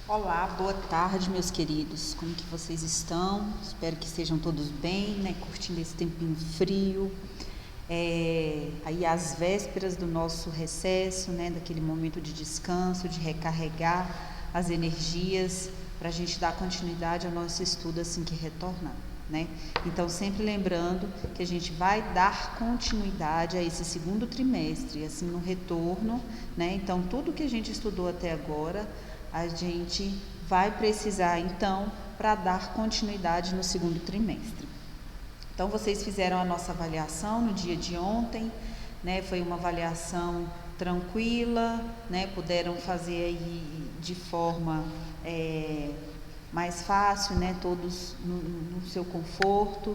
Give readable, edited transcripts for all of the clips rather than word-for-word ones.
Olá, boa tarde, meus queridos. Como que vocês estão? Espero que estejam todos bem, né? Curtindo esse tempinho frio. Aí às vésperas do nosso recesso, né? Daquele momento de descanso, de recarregar as energias para a gente dar continuidade ao nosso estudo assim que retornar, né? Então, sempre lembrando que a gente vai dar continuidade a esse segundo trimestre, assim, no retorno, né? Então, tudo que a gente estudou até agora, a gente vai precisar, então, para dar continuidade no segundo trimestre. Então, vocês fizeram a nossa avaliação no dia de ontem, né? Foi uma avaliação tranquila, né? Puderam fazer aí de forma mais fácil, né? Todos no seu conforto,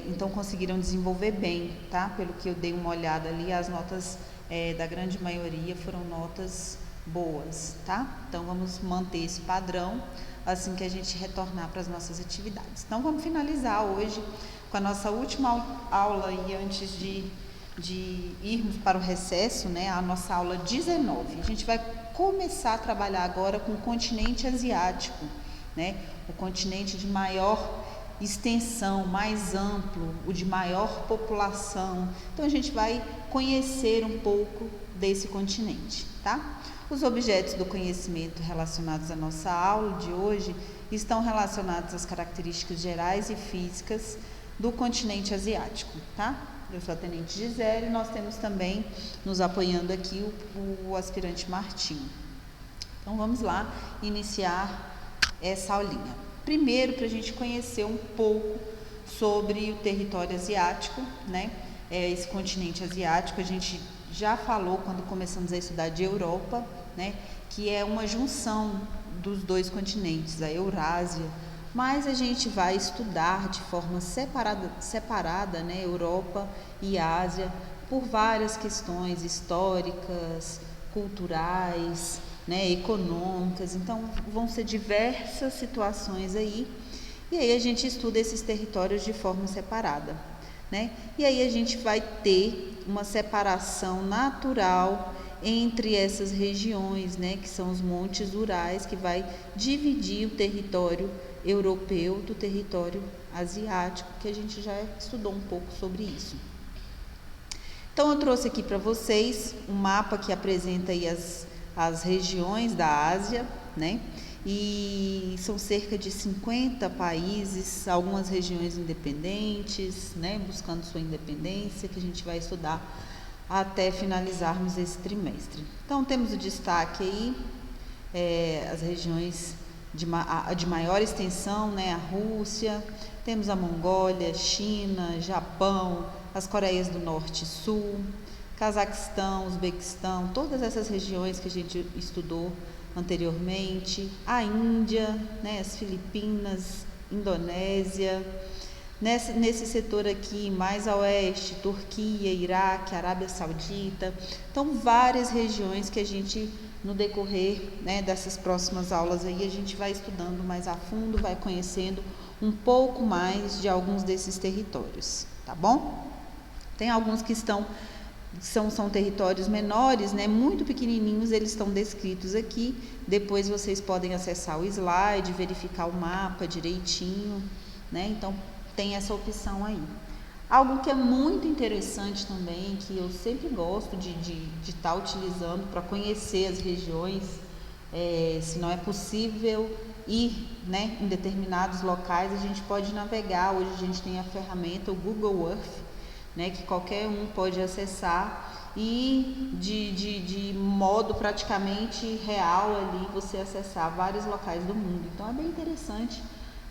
então conseguiram desenvolver bem, tá? Pelo que eu dei uma olhada ali, as notas da grande maioria foram notas boas, tá? Então vamos manter esse padrão assim que a gente retornar para as nossas atividades. Então vamos finalizar hoje com a nossa última aula e antes de irmos para o recesso, né? A nossa aula 19. A gente vai começar a trabalhar agora com o continente asiático, né? O continente de maior extensão, mais amplo, o de maior população. Então a gente vai conhecer um pouco desse continente, tá? Os objetos do conhecimento relacionados à nossa aula de hoje estão relacionados às características gerais e físicas do continente asiático, tá? Eu sou a Tenente Gisele e nós temos também nos apoiando aqui o aspirante Martinho. Então vamos lá iniciar essa aulinha. Primeiro, para a gente conhecer um pouco sobre o território asiático, né? Esse continente asiático, a gente já falou quando começamos a estudar de Europa, né? Que é uma junção dos dois continentes, a Eurásia, mas a gente vai estudar de forma separada, né? Europa e Ásia, por várias questões históricas, culturais, né? Econômicas. Então vão ser diversas situações aí, e aí a gente estuda esses territórios de forma separada, né? E aí a gente vai ter uma separação natural entre essas regiões, né, que são os montes Urais, que vai dividir o território europeu do território asiático, que a gente já estudou um pouco sobre isso. Então eu trouxe aqui para vocês um mapa que apresenta aí as regiões da Ásia, né? E são cerca de 50 países, algumas regiões independentes, né, buscando sua independência, que a gente vai estudar até finalizarmos esse trimestre. Então temos o destaque aí, as regiões de maior extensão, né, a Rússia, temos a Mongólia, China, Japão, as Coreias do Norte e Sul, Cazaquistão, Uzbequistão, todas essas regiões que a gente estudou anteriormente, a Índia, né, as Filipinas, Indonésia, nesse setor aqui mais a oeste, Turquia, Iraque, Arábia Saudita. Então várias regiões que a gente no decorrer, né, dessas próximas aulas aí a gente vai estudando mais a fundo, vai conhecendo um pouco mais de alguns desses territórios, tá bom? Tem alguns que são territórios menores, né, muito pequenininhos, eles estão descritos aqui. Depois vocês podem acessar o slide, verificar o mapa direitinho, né? Então tem essa opção aí. Algo que é muito interessante também, que eu sempre gosto de estar utilizando para conhecer as regiões, se não é possível ir, né, em determinados locais, a gente pode navegar. Hoje a gente tem a ferramenta, o Google Earth, né, que qualquer um pode acessar e de modo praticamente real ali você acessar vários locais do mundo. Então é bem interessante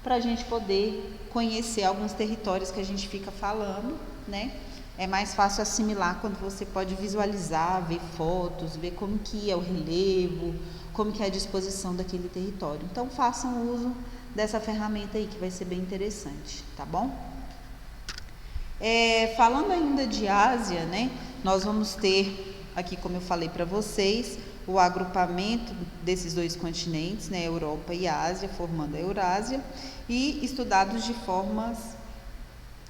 para a gente poder conhecer alguns territórios que a gente fica falando, né? É mais fácil assimilar quando você pode visualizar, ver fotos, ver como que é o relevo, como que é a disposição daquele território. Então façam uso dessa ferramenta aí que vai ser bem interessante, tá bom? Falando ainda de Ásia, né? Nós vamos ter aqui, como eu falei para vocês, o agrupamento desses dois continentes, né, Europa e Ásia, formando a Eurásia, e estudados de formas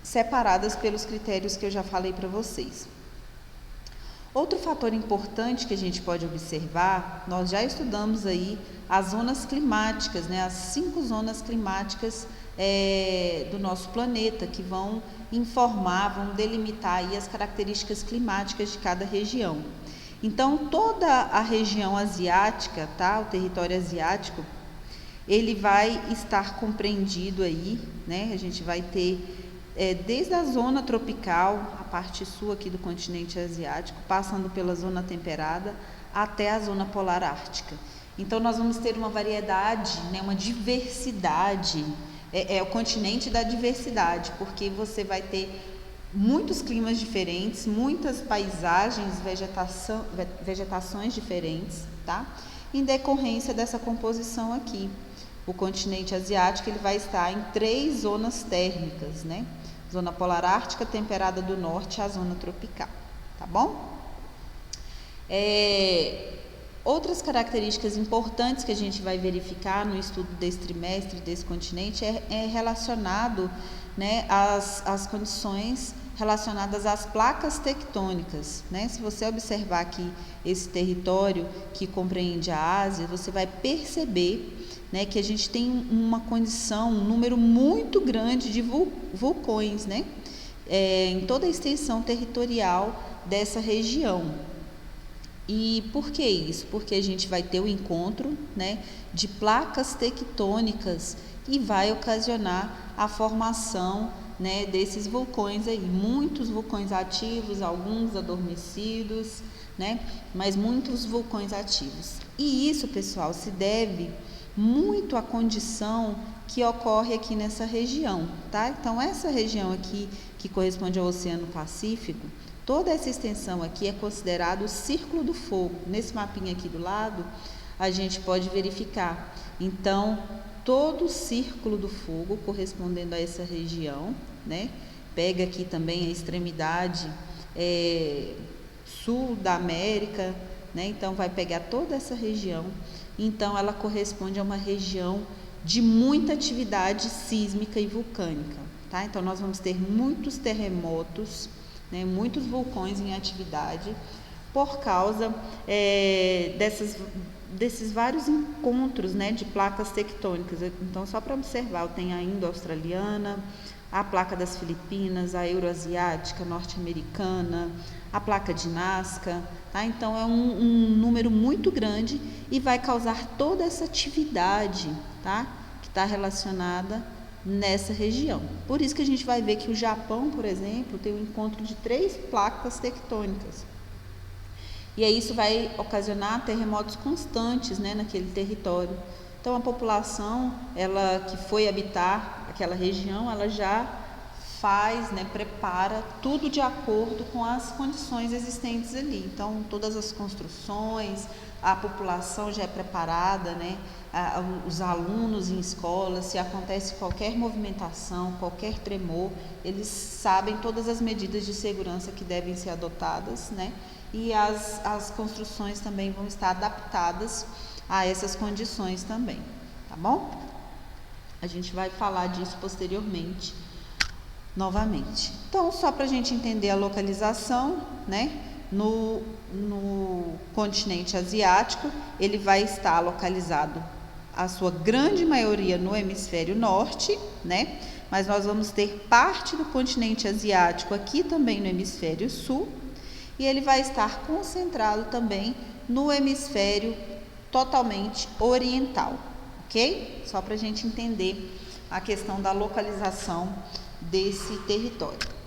separadas pelos critérios que eu já falei para vocês. Outro fator importante que a gente pode observar, nós já estudamos aí as zonas climáticas, né, as 5 zonas climáticas do nosso planeta, que vão informar, vão delimitar aí as características climáticas de cada região. Então, toda a região asiática, tá, o território asiático, ele vai estar compreendido aí, né, a gente vai ter desde a zona tropical, a parte sul aqui do continente asiático, passando pela zona temperada até a zona polar ártica. Então, nós vamos ter uma variedade, né, uma diversidade, é o continente da diversidade, porque você vai ter muitos climas diferentes, muitas paisagens, vegetações diferentes, tá? Em decorrência dessa composição aqui. O continente asiático ele vai estar em 3 zonas térmicas, né? Zona polar ártica, temperada do norte e a zona tropical, tá bom? Outras características importantes que a gente vai verificar no estudo desse trimestre, desse continente, é relacionado, né, às condições relacionadas às placas tectônicas, né? Se você observar aqui esse território que compreende a Ásia, você vai perceber, né, que a gente tem uma condição, um número muito grande de vulcões, né, em toda a extensão territorial dessa região. E por que isso? Porque a gente vai ter o encontro, né, de placas tectônicas e vai ocasionar a formação, né, desses vulcões aí, muitos vulcões ativos, alguns adormecidos, né, mas muitos vulcões ativos. E isso, pessoal, se deve muito à condição que ocorre aqui nessa região, tá? Então, essa região aqui, que corresponde ao Oceano Pacífico, toda essa extensão aqui é considerado o Círculo do Fogo. Nesse mapinha aqui do lado, a gente pode verificar. Então, todo o Círculo do Fogo correspondendo a essa região, né? Pega aqui também a extremidade sul da América, né? Então, vai pegar toda essa região. Então, ela corresponde a uma região de muita atividade sísmica e vulcânica, tá? Então, nós vamos ter muitos terremotos, né, muitos vulcões em atividade por causa desses vários encontros, né, de placas tectônicas. Então, só para observar, tem a indo-australiana, a placa das Filipinas, a euroasiática, norte-americana, a placa de Nazca, tá? Então, é um número muito grande e vai causar toda essa atividade, tá, que está relacionada nessa região. Por isso que a gente vai ver que o Japão, por exemplo, tem um encontro de 3 placas tectônicas. E aí isso vai ocasionar terremotos constantes, né, naquele território. Então, a população, ela que foi habitar aquela região, ela já faz, né, prepara tudo de acordo com as condições existentes ali. Então, todas as construções, a população já é preparada, né? Os alunos em escolas, se acontece qualquer movimentação, qualquer tremor, eles sabem todas as medidas de segurança que devem ser adotadas, né? E as construções também vão estar adaptadas a essas condições também, tá bom? A gente vai falar disso posteriormente, novamente. Então, só para a gente entender a localização, né? No continente asiático, ele vai estar localizado, a sua grande maioria, no hemisfério norte, né? Mas nós vamos ter parte do continente asiático aqui também no hemisfério sul, e ele vai estar concentrado também no hemisfério totalmente oriental, ok? Só para a gente entender a questão da localização desse território.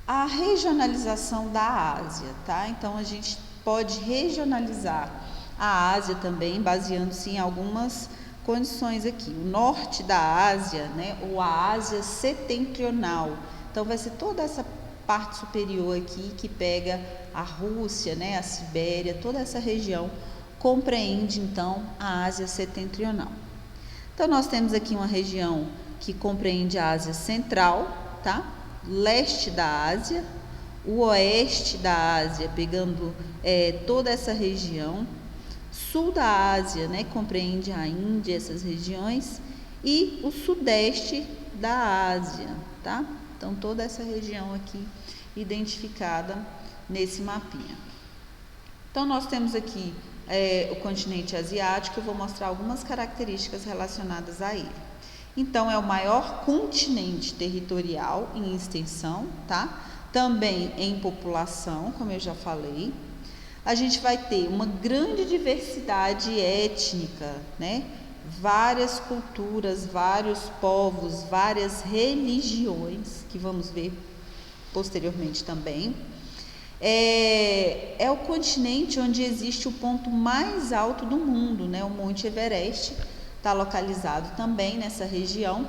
A regionalização da Ásia, tá? Então, a gente pode regionalizar a Ásia também, baseando-se em algumas condições aqui. O norte da Ásia, né? Ou a Ásia setentrional. Então, vai ser toda essa parte superior aqui que pega a Rússia, né? A Sibéria, toda essa região compreende, então, a Ásia setentrional. Então, nós temos aqui uma região que compreende a Ásia central, tá? Leste da Ásia, o oeste da Ásia, pegando toda essa região, sul da Ásia, né, compreende a Índia, essas regiões, e o sudeste da Ásia, tá? Então, toda essa região aqui identificada nesse mapinha. Então, nós temos aqui o continente asiático, eu vou mostrar algumas características relacionadas a ele. Então, é o maior continente territorial em extensão, tá? Também em população, como eu já falei. A gente vai ter uma grande diversidade étnica, né? Várias culturas, vários povos, várias religiões, que vamos ver posteriormente também. É o continente onde existe o ponto mais alto do mundo, né? O Monte Everest está localizado também nessa região.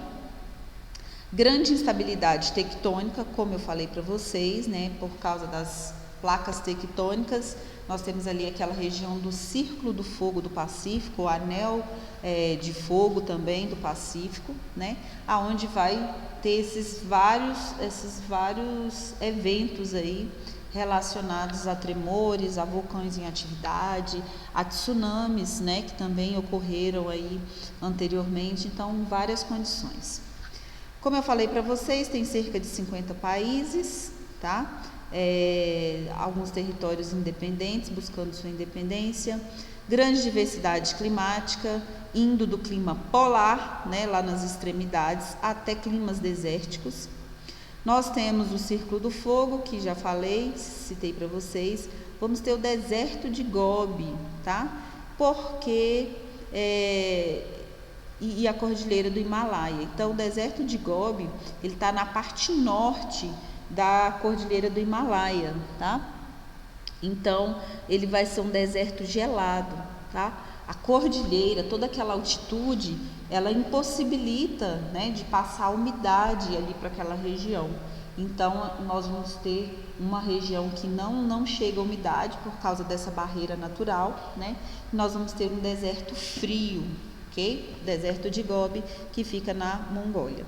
Grande instabilidade tectônica, como eu falei para vocês, né? Por causa das placas tectônicas, nós temos ali aquela região do Círculo do Fogo do Pacífico, o Anel de Fogo também do Pacífico, né? Aonde vai ter esses vários eventos aí relacionados a tremores, a vulcões em atividade, a tsunamis, né, que também ocorreram aí anteriormente, então várias condições. Como eu falei para vocês, tem cerca de 50 países, tá? Alguns territórios independentes, buscando sua independência, grande diversidade climática, indo do clima polar, né, lá nas extremidades, até climas desérticos. Nós temos o Círculo do Fogo, que já falei, citei para vocês. Vamos ter o deserto de Gobi, tá? Porque e a cordilheira do Himalaia. Então, o deserto de Gobi, ele está na parte norte da cordilheira do Himalaia, tá? Então, ele vai ser um deserto gelado, tá? A cordilheira, toda aquela altitude, ela impossibilita, né, de passar a umidade ali para aquela região. Então, nós vamos ter uma região que não chega a umidade por causa dessa barreira natural, né? Nós vamos ter um deserto frio, ok? Deserto de Gobi, que fica na Mongólia.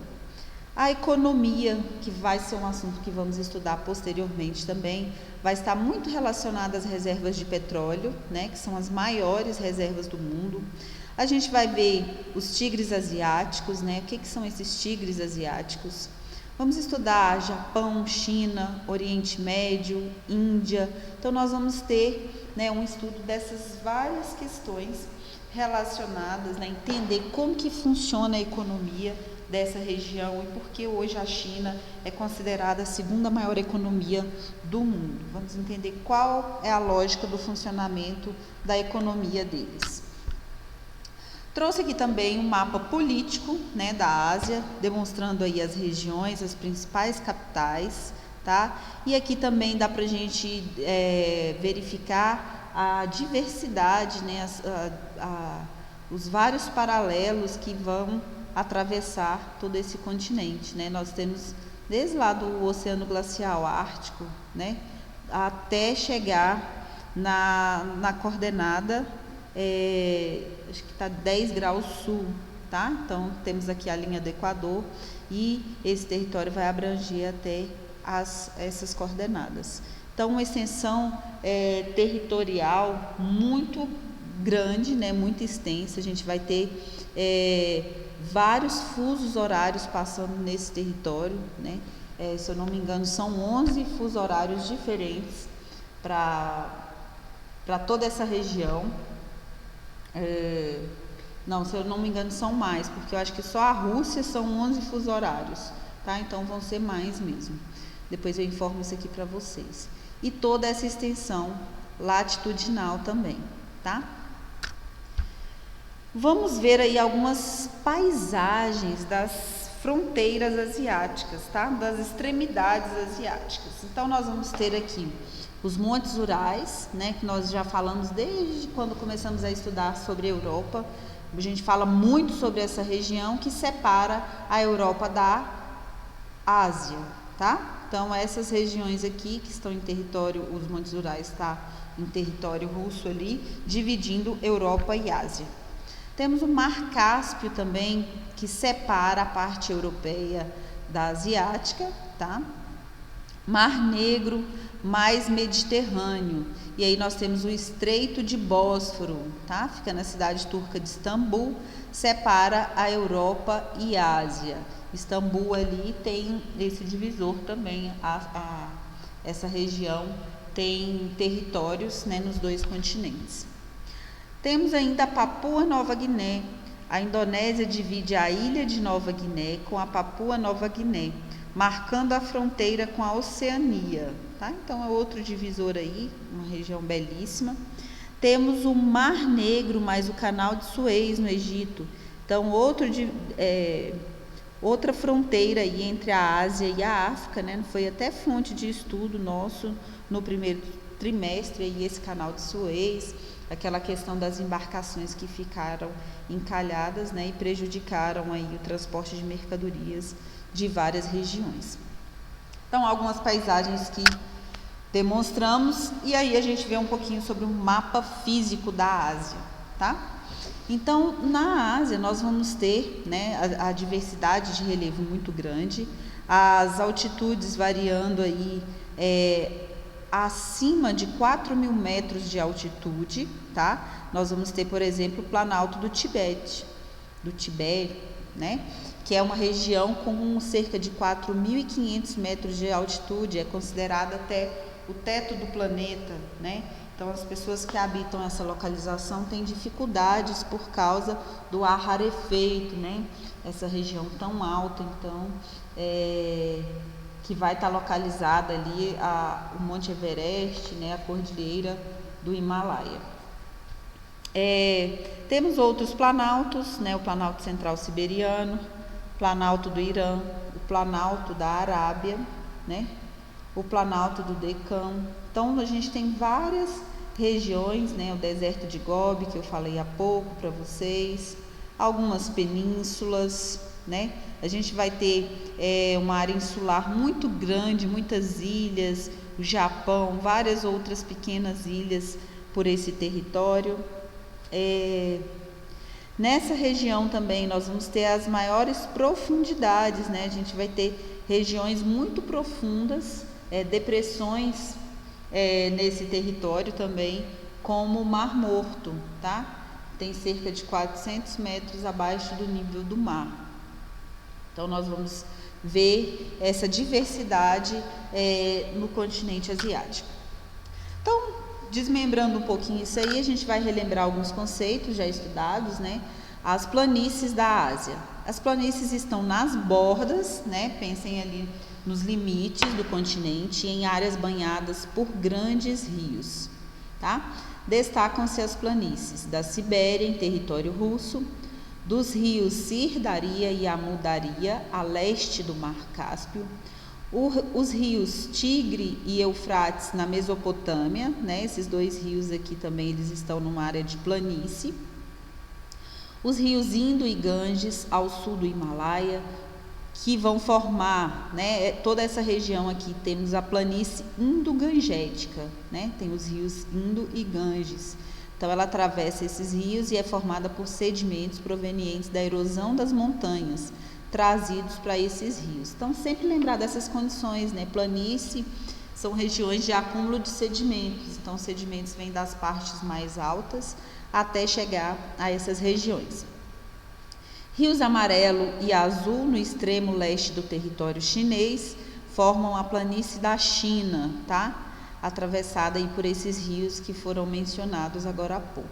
A economia, que vai ser um assunto que vamos estudar posteriormente também, vai estar muito relacionada às reservas de petróleo, né, que são as maiores reservas do mundo. A gente vai ver os tigres asiáticos, né? O que são esses tigres asiáticos? Vamos estudar Japão, China, Oriente Médio, Índia. Então, nós vamos ter, né, um estudo dessas várias questões relacionadas, né, entender como que funciona a economia dessa região e por que hoje a China é considerada a segunda maior economia do mundo. Vamos entender qual é a lógica do funcionamento da economia deles. Trouxe aqui também um mapa político, né, da Ásia, demonstrando aí as regiões, as principais capitais, tá? E aqui também dá para a gente verificar a diversidade, né, os vários paralelos que vão atravessar todo esse continente, né? Nós temos desde lá do Oceano Glacial Ártico, né, até chegar na coordenada, acho que está 10 graus sul, tá? Então, temos aqui a linha do Equador e esse território vai abranger até essas coordenadas. Então, uma extensão territorial muito grande, né, muito extensa. A gente vai ter vários fusos horários passando nesse território, né? Se eu não me engano, são 11 fusos horários diferentes para toda essa região. Não, se eu não me engano, são mais, porque eu acho que só a Rússia são 11 fusos horários, tá? Então, vão ser mais mesmo. Depois eu informo isso aqui para vocês. E toda essa extensão latitudinal também, tá? Vamos ver aí algumas paisagens das fronteiras asiáticas, tá? Das extremidades asiáticas. Então, nós vamos ter aqui os Montes Urais, né? Que nós já falamos desde quando começamos a estudar sobre a Europa. A gente fala muito sobre essa região que separa a Europa da Ásia, tá? Então, essas regiões aqui que estão em território, os Montes Urais está em território russo ali, dividindo Europa e Ásia. Temos o Mar Cáspio também, que separa a parte europeia da asiática, tá? Mar Negro, mais Mediterrâneo. E aí nós temos o Estreito de Bósforo, tá? Fica na cidade turca de Istambul, separa a Europa e a Ásia. Istambul ali tem esse divisor também, essa região tem territórios, né, nos dois continentes. Temos ainda a Papua Nova Guiné. A Indonésia divide a ilha de Nova Guiné com a Papua Nova Guiné, marcando a fronteira com a Oceania, tá? Então é outro divisor aí, uma região belíssima. Temos o Mar Negro mais o Canal de Suez no Egito. Então outra fronteira aí entre a Ásia e a África, né? Foi até fonte de estudo nosso no primeiro trimestre aí esse Canal de Suez, aquela questão das embarcações que ficaram encalhadas, né, e prejudicaram aí o transporte de mercadorias de várias regiões. Então, algumas paisagens que demonstramos, e aí a gente vê um pouquinho sobre o mapa físico da Ásia, tá? Então, na Ásia, nós vamos ter, né, a diversidade de relevo muito grande, as altitudes variando aí acima de 4.000 metros de altitude, tá? Nós vamos ter, por exemplo, o Planalto do Tibete, né? Que é uma região com cerca de 4.500 metros de altitude, é considerada até o teto do planeta, né? Então, as pessoas que habitam essa localização têm dificuldades por causa do ar rarefeito, né? Essa região tão alta, então, que vai estar localizada ali o Monte Everest, né? A Cordilheira do Himalaia. Temos outros planaltos, né? O Planalto Central Siberiano, Planalto do Irã, o Planalto da Arábia, né? O Planalto do Deccan. Então, a gente tem várias regiões, né? O deserto de Gobi, que eu falei há pouco para vocês, algumas penínsulas, né? A gente vai ter uma área insular muito grande, muitas ilhas, o Japão, várias outras pequenas ilhas por esse território. Nessa região também nós vamos ter as maiores profundidades, né? A gente vai ter regiões muito profundas, depressões nesse território também, como o Mar Morto, tá? Tem cerca de 400 metros abaixo do nível do mar. Então, nós vamos ver essa diversidade no continente asiático. Então, desmembrando um pouquinho isso aí, a gente vai relembrar alguns conceitos já estudados, né? As planícies da Ásia. As planícies estão nas bordas, né? Pensem ali nos limites do continente, em áreas banhadas por grandes rios, tá? Destacam-se as planícies da Sibéria, em território russo, dos rios Sirdaria e Amudaria, a leste do Mar Cáspio, os rios Tigre e Eufrates na Mesopotâmia, né? Esses dois rios aqui também eles estão numa área de planície. Os rios Indo e Ganges ao sul do Himalaia, que vão formar, né? Toda essa região aqui temos a planície Indo-Gangética, né? Tem os rios Indo e Ganges. Então, ela atravessa esses rios e é formada por sedimentos provenientes da erosão das montanhas, trazidos para esses rios. Então, sempre lembrar dessas condições, né? Planície são regiões de acúmulo de sedimentos. Então, os sedimentos vêm das partes mais altas até chegar a essas regiões. Rios Amarelo e Azul, no extremo leste do território chinês, formam a planície da China, tá? Atravessada aí por esses rios que foram mencionados agora há pouco.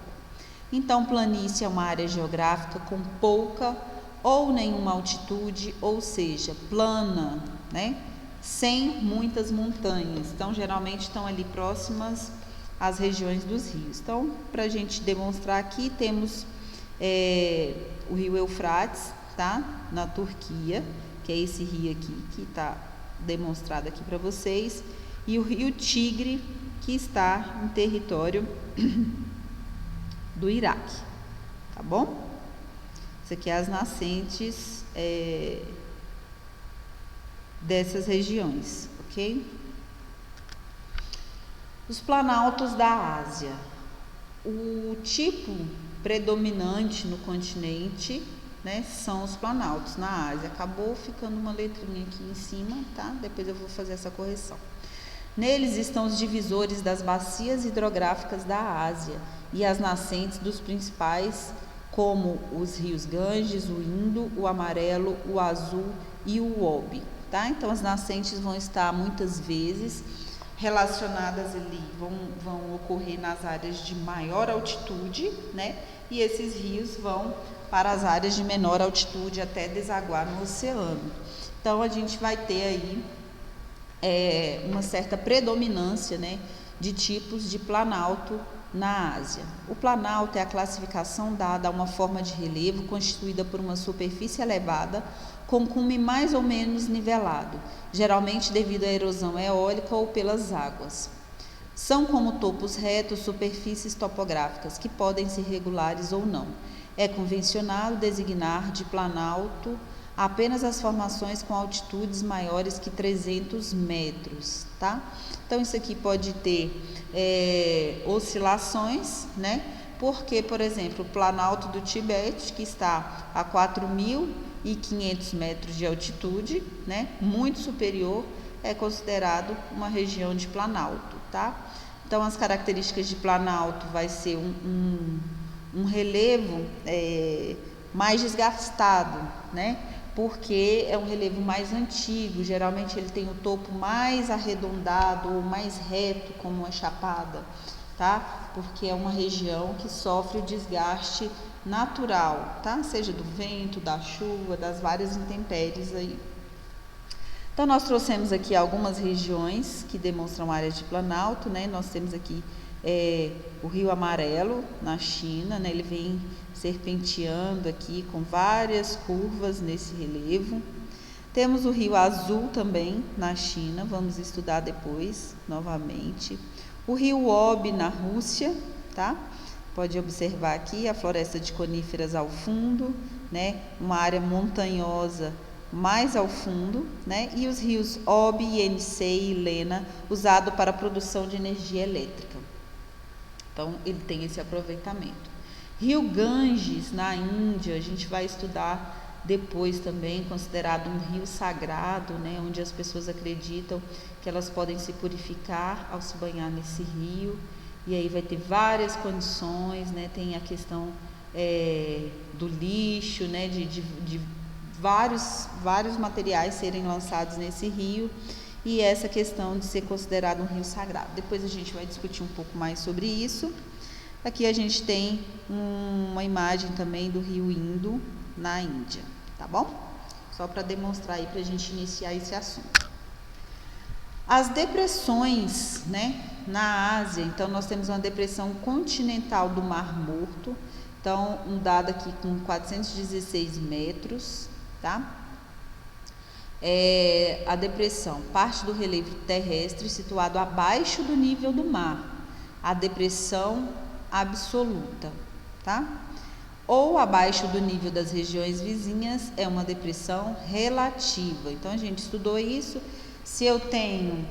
Então, planície é uma área geográfica com pouca ou nenhuma altitude, ou seja, plana, né? Sem muitas montanhas. Então, geralmente estão ali próximas às regiões dos rios. Então, para a gente demonstrar aqui, temos o rio Eufrates, tá? Na Turquia, que é esse rio aqui que está demonstrado aqui para vocês, e o rio Tigre, que está em território do Iraque, tá bom? Isso aqui é as nascentes dessas regiões, ok? Os planaltos da Ásia. O tipo predominante no continente, né, são os planaltos na Ásia. Acabou ficando uma letrinha aqui em cima, tá? Depois eu vou fazer essa correção. Neles estão os divisores das bacias hidrográficas da Ásia e as nascentes dos principais, como os rios Ganges, o Indo, o Amarelo, o Azul e o Obi, tá? Então, as nascentes vão estar muitas vezes relacionadas ali vão ocorrer nas áreas de maior altitude, né? E esses rios vão para as áreas de menor altitude até desaguar no oceano. Então, a gente vai ter aí uma certa predominância, né, de tipos de planalto na Ásia. O planalto é a classificação dada a uma forma de relevo constituída por uma superfície elevada com cume mais ou menos nivelado, geralmente devido à erosão eólica ou pelas águas. São como topos retos superfícies topográficas que podem ser regulares ou não. É convencional designar de planalto apenas as formações com altitudes maiores que 300 metros, tá? Então, isso aqui pode ter oscilações, né? Porque, por exemplo, o Planalto do Tibete, que está a 4.500 metros de altitude, né? Muito superior, é considerado uma região de Planalto, tá? Então, as características de Planalto vai ser um relevo mais desgastado, né? Porque é um relevo mais antigo, geralmente ele tem o topo mais arredondado ou mais reto, como uma chapada, tá? Porque é uma região que sofre o desgaste natural, tá? Seja do vento, da chuva, das várias intempéries aí. Então, nós trouxemos aqui algumas regiões que demonstram áreas de planalto, né? Nós temos aqui o Rio Amarelo, na China, né? Ele vem serpenteando aqui com várias curvas nesse relevo. Temos o Rio Azul também, na China, vamos estudar depois, novamente. O Rio Obi, na Rússia, tá? Pode observar aqui a floresta de coníferas ao fundo, né? Uma área montanhosa mais ao fundo, né? E os rios Obi, Yenisei e Lena, usado para a produção de energia elétrica. Então, ele tem esse aproveitamento. Rio Ganges, na Índia, a gente vai estudar depois também, considerado um rio sagrado, né? Onde as pessoas acreditam que elas podem se purificar ao se banhar nesse rio. E aí vai ter várias condições, né? Tem a questão do lixo, né? De vários materiais serem lançados nesse rio, e essa questão de ser considerado um rio sagrado. Depois a gente vai discutir um pouco mais sobre isso. Aqui a gente tem uma imagem também do rio Indo, na Índia, tá bom? Só para demonstrar aí, para a gente iniciar esse assunto. As depressões, né, na Ásia, então nós temos uma depressão continental do Mar Morto, então um dado aqui com 416 metros, tá? A depressão parte do relevo terrestre situado abaixo do nível do mar, a depressão absoluta, tá? Ou abaixo do nível das regiões vizinhas é uma depressão relativa. Então a gente estudou isso. Se eu tenho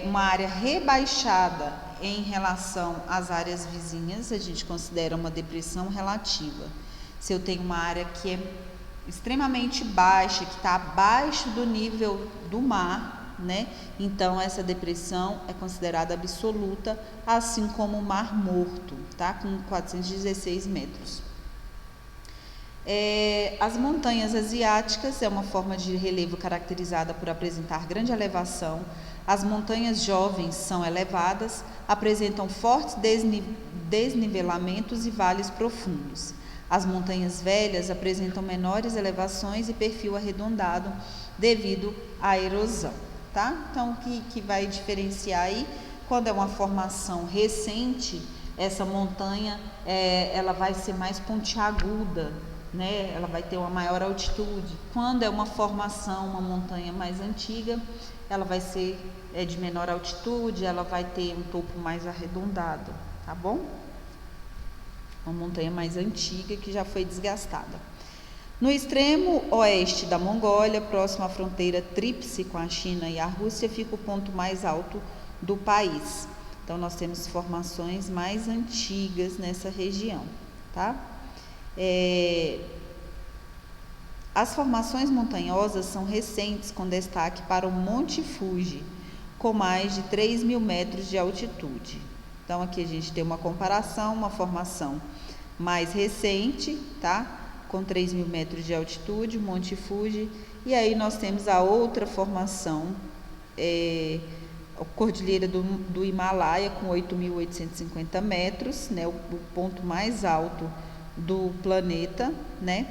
uma área rebaixada em relação às áreas vizinhas, a gente considera uma depressão relativa. Se eu tenho uma área que é extremamente baixa, que está abaixo do nível do mar, né? Então essa depressão é considerada absoluta, assim como o Mar Morto, tá? Com 416 metros. As montanhas asiáticas é uma forma de relevo caracterizada por apresentar grande elevação. As montanhas jovens são elevadas, apresentam fortes desnivelamentos e vales profundos. As montanhas velhas apresentam menores elevações e perfil arredondado devido à erosão, tá? Então, o que vai diferenciar aí, quando é uma formação recente, essa montanha, ela vai ser mais pontiaguda, né? Ela vai ter uma maior altitude. Quando é uma formação, uma montanha mais antiga, ela vai ser de menor altitude, ela vai ter um topo mais arredondado, tá bom? Uma montanha mais antiga que já foi desgastada. No extremo oeste da Mongólia, próximo à fronteira tríplice com a China e a Rússia, fica o ponto mais alto do país. Então, nós temos formações mais antigas nessa região, tá? As formações montanhosas são recentes, com destaque para o Monte Fuji, com mais de 3.000 metros de altitude. Então, aqui a gente tem uma comparação, uma formação mais recente, tá? Com 3.000 metros de altitude, Monte Fuji. E aí nós temos a outra formação a cordilheira do Himalaia, com 8.850 metros, né, o ponto mais alto do planeta, né,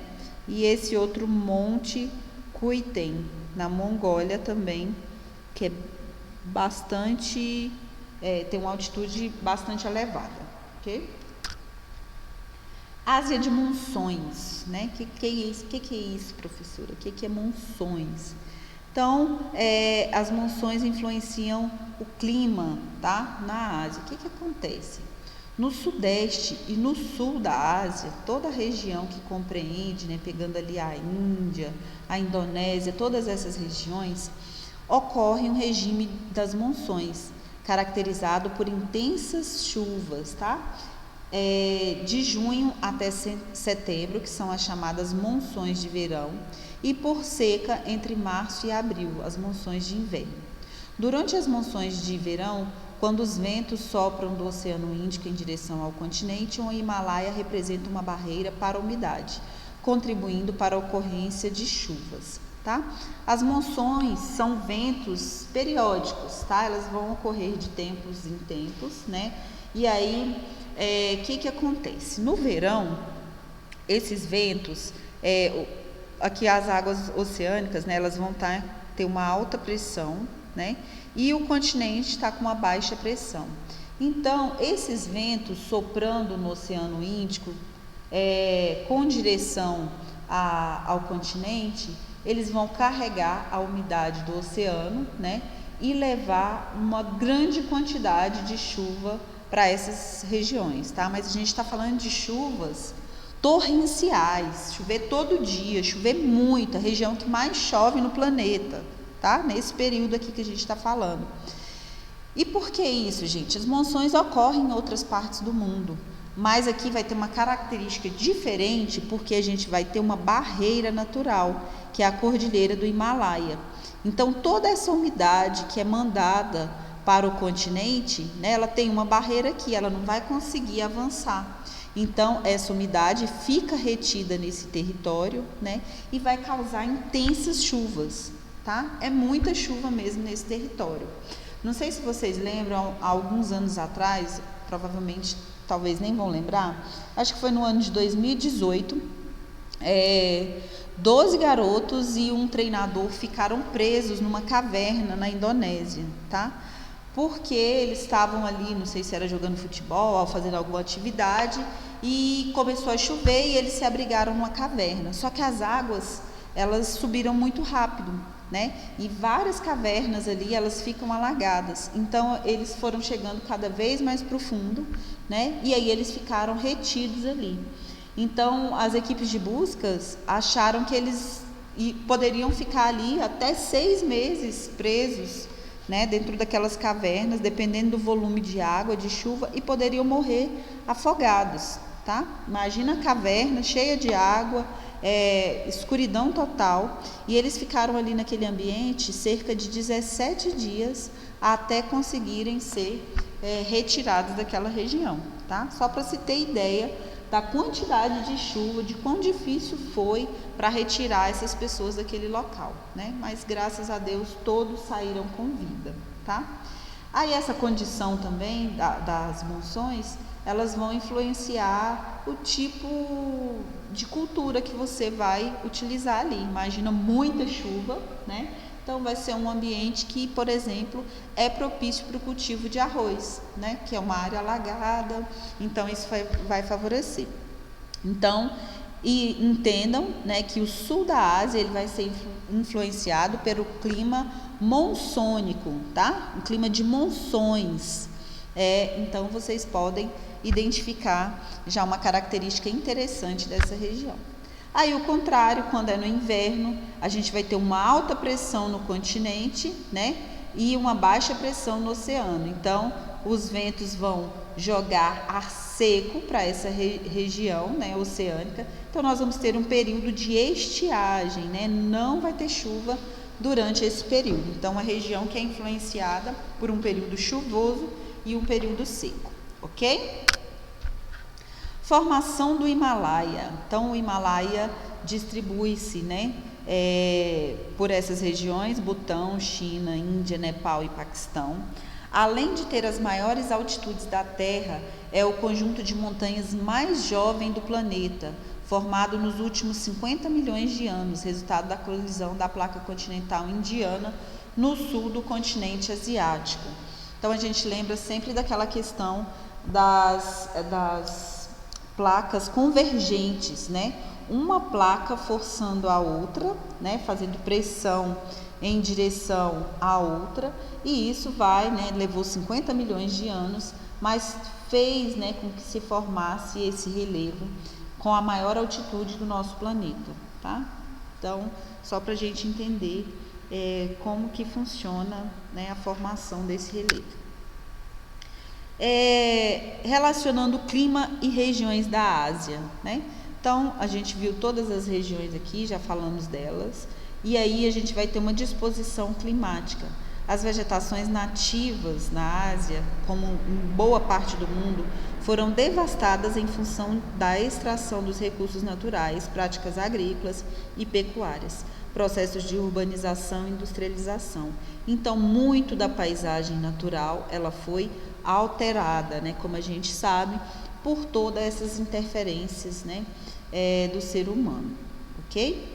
e esse outro monte Kuiten, na Mongólia também, que é bastante, tem uma altitude bastante elevada, ok? Ásia de monções, né? Que é isso? Que é isso, professora? O que é monções? Então, as monções influenciam o clima, tá? Na Ásia. O que acontece? No sudeste e no sul da Ásia, toda a região que compreende, né, pegando ali a Índia, a Indonésia, todas essas regiões, ocorre um regime das monções, caracterizado por intensas chuvas, tá? De junho até setembro, que são as chamadas monções de verão, e por seca entre março e abril, as monções de inverno. Durante as monções de verão, quando os ventos sopram do Oceano Índico em direção ao continente, o Himalaia representa uma barreira para a umidade, contribuindo para a ocorrência de chuvas, tá? As monções são ventos periódicos, tá? Elas vão ocorrer de tempos em tempos, né? E aí, que acontece? No verão, esses ventos, aqui as águas oceânicas, né, elas vão ter uma alta pressão, né? E o continente está com uma baixa pressão. Então, esses ventos soprando no Oceano Índico, com direção ao continente, eles vão carregar a umidade do oceano, né? E levar uma grande quantidade de chuva para essas regiões, tá? Mas a gente está falando de chuvas torrenciais, chover todo dia, chover muito, a região que mais chove no planeta, tá? Nesse período aqui que a gente está falando. E por que isso, gente? As monções ocorrem em outras partes do mundo, mas aqui vai ter uma característica diferente, porque a gente vai ter uma barreira natural, que é a cordilheira do Himalaia. Então, toda essa umidade que é mandada para o continente, né, ela tem uma barreira aqui, ela não vai conseguir avançar. Então, essa umidade fica retida nesse território, né, e vai causar intensas chuvas, tá? É muita chuva mesmo nesse território. Não sei se vocês lembram, há alguns anos atrás, provavelmente, talvez nem vão lembrar, acho que foi no ano de 2018, 12 garotos e um treinador ficaram presos numa caverna na Indonésia, tá? Porque eles estavam ali, não sei se era jogando futebol ou fazendo alguma atividade, e começou a chover e eles se abrigaram numa caverna. Só que as águas, elas subiram muito rápido, né? E várias cavernas ali, elas ficam alagadas. Então, eles foram chegando cada vez mais profundo, né? E aí eles ficaram retidos ali. Então, as equipes de buscas acharam que eles poderiam ficar ali até 6 meses presos, né, dentro daquelas cavernas, dependendo do volume de água, de chuva, e poderiam morrer afogados, tá? Imagina a caverna cheia de água, escuridão total, e eles ficaram ali naquele ambiente cerca de 17 dias até conseguirem ser retirados daquela região, tá? Só para se ter ideia da quantidade de chuva, de quão difícil foi para retirar essas pessoas daquele local, né? Mas graças a Deus todos saíram com vida, tá? Aí essa condição também das monções, elas vão influenciar o tipo de cultura que você vai utilizar ali. Imagina muita chuva, né? Então vai ser um ambiente que, por exemplo, é propício para o cultivo de arroz, né? Que é uma área alagada, então isso vai favorecer. Então, e entendam, né, que o sul da Ásia ele vai ser influenciado pelo clima monsônico, tá? Um clima de monções. Então vocês podem identificar já uma característica interessante dessa região. Aí o contrário, quando é no inverno, a gente vai ter uma alta pressão no continente, né? E uma baixa pressão no oceano. Então, os ventos vão jogar ar seco para essa região, né, oceânica. Então, nós vamos ter um período de estiagem, né? Não vai ter chuva durante esse período. Então, a região que é influenciada por um período chuvoso e um período seco, ok? Formação do Himalaia. Então, o Himalaia distribui-se, né, por essas regiões, Butão, China, Índia, Nepal e Paquistão. Além de ter as maiores altitudes da Terra, é o conjunto de montanhas mais jovem do planeta, formado nos últimos 50 milhões de anos, resultado da colisão da placa continental indiana no sul do continente asiático. Então, a gente lembra sempre daquela questão das placas convergentes, né? Uma placa forçando a outra, né? Fazendo pressão em direção à outra, e isso levou 50 milhões de anos, mas fez, né, com que se formasse esse relevo com a maior altitude do nosso planeta, tá? Então, só para a gente entender como que funciona, né, a formação desse relevo. Relacionando clima e regiões da Ásia, né? Então, a gente viu todas as regiões aqui, já falamos delas, e aí a gente vai ter uma disposição climática. As vegetações nativas na Ásia, como em boa parte do mundo, foram devastadas em função da extração dos recursos naturais, práticas agrícolas e pecuárias, processos de urbanização e industrialização. Então, muito da paisagem natural, ela foi alterada, né, como a gente sabe, por todas essas interferências, né, do ser humano, ok?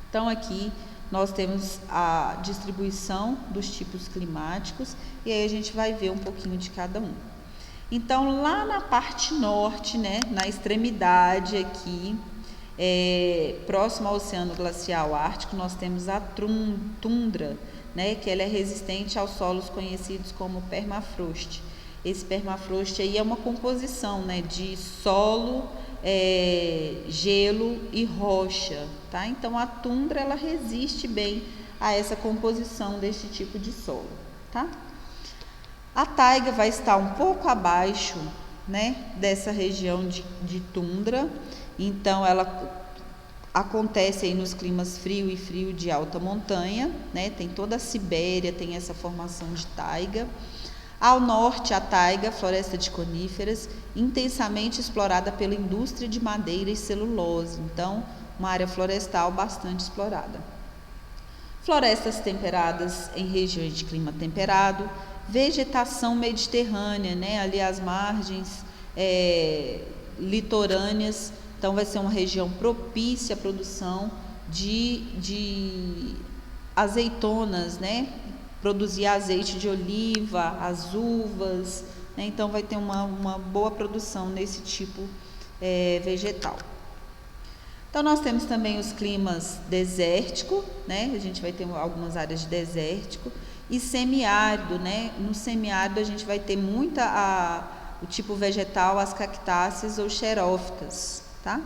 Então, aqui nós temos a distribuição dos tipos climáticos e aí a gente vai ver um pouquinho de cada um. Então, lá na parte norte, né, na extremidade aqui, próximo ao Oceano Glacial Ártico, nós temos a tundra, né, que ela é resistente aos solos conhecidos como permafrost. Esse permafrost aí é uma composição, né, de solo, gelo e rocha, tá? Então, a tundra, ela resiste bem a essa composição desse tipo de solo, tá? A taiga vai estar um pouco abaixo, né, dessa região de tundra, então ela acontece aí nos climas frio e frio de alta montanha, né? Tem toda a Sibéria, tem essa formação de taiga. Ao norte, a taiga, floresta de coníferas, intensamente explorada pela indústria de madeira e celulose. Então, uma área florestal bastante explorada. Florestas temperadas em regiões de clima temperado, vegetação mediterrânea, né? Ali as margens litorâneas. Então, vai ser uma região propícia à produção de azeitonas, né? Produzir azeite de oliva, as uvas, né? Então vai ter uma boa produção nesse tipo vegetal. Então nós temos também os climas desértico, né? A gente vai ter algumas áreas de desértico e semiárido, né? No semiárido a gente vai ter o tipo vegetal, as cactáceas ou xerófitas, tá?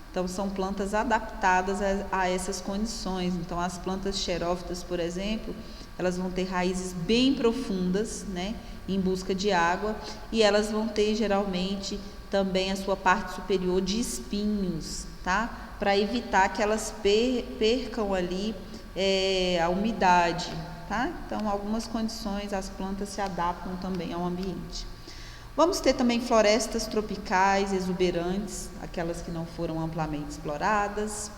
Então, são plantas adaptadas a essas condições. Então, as plantas xerófitas, por exemplo, elas vão ter raízes bem profundas, né, em busca de água, e elas vão ter, geralmente, também a sua parte superior de espinhos, tá? Para evitar que elas percam ali a umidade, tá? Então, algumas condições, as plantas se adaptam também ao ambiente. Vamos ter também florestas tropicais exuberantes, aquelas que não foram amplamente exploradas.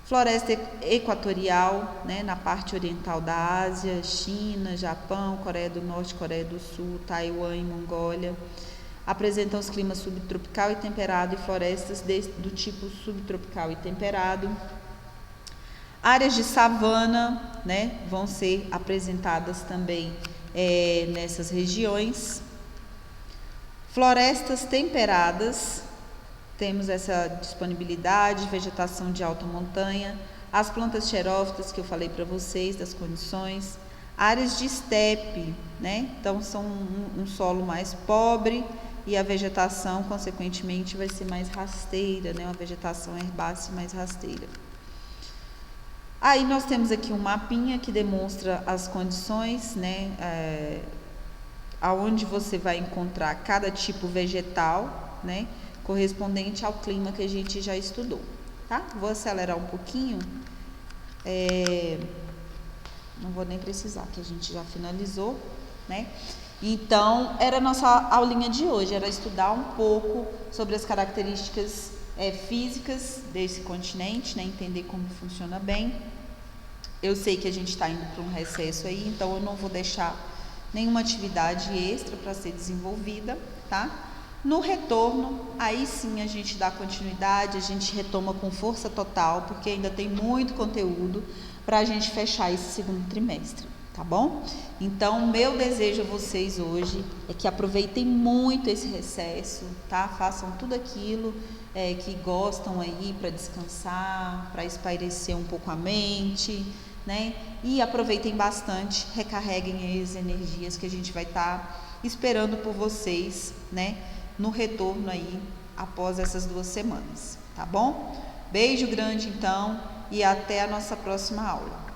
Floresta equatorial, né, na parte oriental da Ásia, China, Japão, Coreia do Norte, Coreia do Sul, Taiwan e Mongólia. Apresentam os climas subtropical e temperado e florestas do tipo subtropical e temperado. Áreas de savana, né, vão ser apresentadas também nessas regiões. Florestas temperadas, temos essa disponibilidade, vegetação de alta montanha, as plantas xerófitas que eu falei para vocês, das condições, áreas de estepe, né? Então são um solo mais pobre e a vegetação, consequentemente, vai ser mais rasteira, né? Uma vegetação herbácea mais rasteira. Aí nós temos aqui um mapinha que demonstra as condições, né? Aonde você vai encontrar cada tipo vegetal, né, correspondente ao clima que a gente já estudou, tá? Vou acelerar um pouquinho, não vou nem precisar, que a gente já finalizou, né? Então, era a nossa aulinha de hoje, era estudar um pouco sobre as características físicas desse continente, né? Entender como funciona bem. Eu sei que a gente está indo para um recesso aí, então eu não vou deixar nenhuma atividade extra para ser desenvolvida, tá? No retorno, aí sim a gente dá continuidade, a gente retoma com força total, porque ainda tem muito conteúdo para a gente fechar esse segundo trimestre, tá bom? Então, meu desejo a vocês hoje é que aproveitem muito esse recesso, tá? Façam tudo aquilo que gostam aí para descansar, para espairecer um pouco a mente, né? E aproveitem bastante, recarreguem as energias que a gente vai estar esperando por vocês, né? No retorno aí após essas 2 semanas, tá bom? Beijo grande então e até a nossa próxima aula.